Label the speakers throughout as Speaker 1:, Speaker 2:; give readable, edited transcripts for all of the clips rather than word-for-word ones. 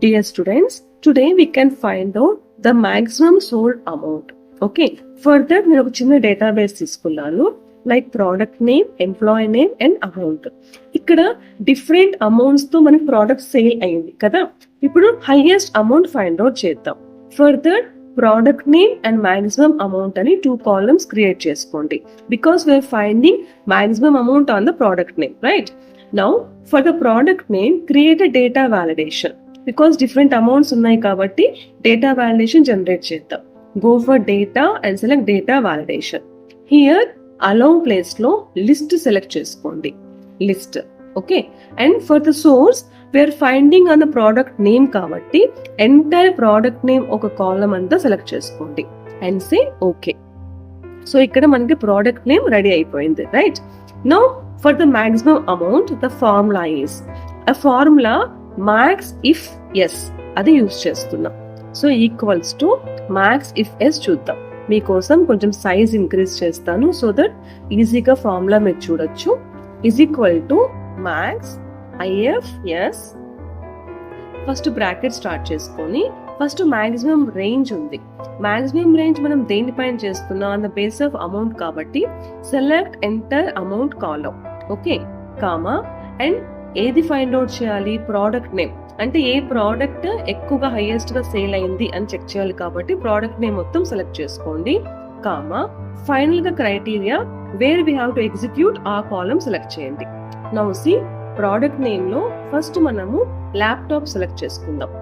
Speaker 1: Dear students, today we can find out the maximum sold amount. Okay, for that నేను ఒక చిన్న database తీసుకున్నాను, like product name, employee name and amount. ఇక్కడ different amounts తో మనకి product sale అయింది కదా. ఇప్పుడు హైయెస్ట్ అమౌంట్ ఫైండ్ అవుట్ చేద్దాం. For that product name and maximum amount అని 2 columns క్రియేట్ చేసుకోండి, because we are finding maximum amount on the product name, right? Now for the product name create a data validation, because different amounts ఉన్నాయి కాబట్టి data validation generate చేద్దాం. Go for data and select data validation. Here allow place లో list select చేసుకోండి, list. Okay, and for the source we are finding on the product name కాబట్టి entire product name ఒక column అంతా select చేసుకోండి and say okay. So ఇక్కడ మనకి product name ready అయిపోయింది, right? Now for the maximum amount the formula is a formula max if yes అది use చేస్తున్నాం. So equals to max if s చూద్దాం. మీకోసం కొంచెం సైజ్ ఇంక్రీజ్ చేస్తాను సో దట్ ఈజీగా ఫార్ములా మీరు చూడొచ్చు. Is equal to max if s, first bracket start చేసుకొని ఫస్ట్ మాక్సిమం రేంజ్ ఉంది. మాక్సిమం రేంజ్ మనం దేనిపైన చేస్తున్నాం? On the base of amount కాబట్టి select enter amount column. Okay, comma and ఏది ఫైండ్ అవుట్ చేయాలి? Product name. అంటే ఏ ప్రోడక్ట్ ఎక్కువగా హైయెస్ట్ గా సేల్ అయింది అని చెక్ చేయాలి కాబట్టి ప్రోడక్ట్ నేమ్ మొత్తం సెలెక్ట్ చేసుకోండి, కామా ఫైనల్ గా criteria where we have to execute ఆ కాలం సెలెక్ట్ చేయండి. నౌ సి ప్రోడక్ట్ నేమ్ లో ఫస్ట్ మనము ల్యాప్టాప్ సెలెక్ట్ చేసుకుందాం.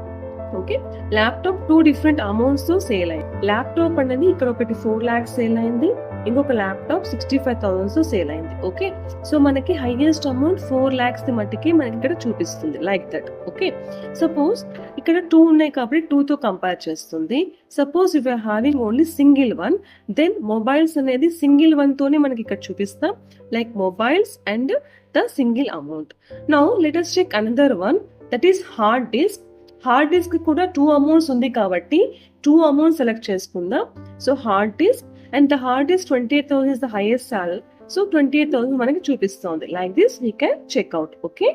Speaker 1: ఓకే, ల్యాప్టాప్ 2 డిఫరెంట్ అమౌంట్స్ తో సేల్ అయింది. ల్యాప్టాప్ అనేది ఇక్కడ ఒకటి 4 lakhs సేల్ అయింది, ఇంకొక ల్యాప్టాప్ 65,000 తో సేల్ అయింది. ఓకే, సో మనకి హైయెస్ట్ అమౌంట్ 4 lakhs మట్టికి మనకి ఇక్కడ చూపిస్తుంది, లైక్ దట్. ఓకే, సపోజ్ ఇక్కడ 2 ఉన్నాయి కాబట్టి 2 తో కంపేర్ చేస్తుంది. Suppose if you are having only single one, then mobiles అనేది సింగిల్ వన్ తోనే మనకి ఇక్కడ చూపిస్తాం, like mobiles and the single amount. Now let us check another one, that is hard disk. Hard disk కూడా 2 అమౌంట్స్ ఉంది కాబట్టి 2 amounts select చేసుకుందాం. So hard disk and the hard disk 28,000 is the highest sell. So 28,000 మనకి చూపిస్తుంది. Like this we can check out. Okay.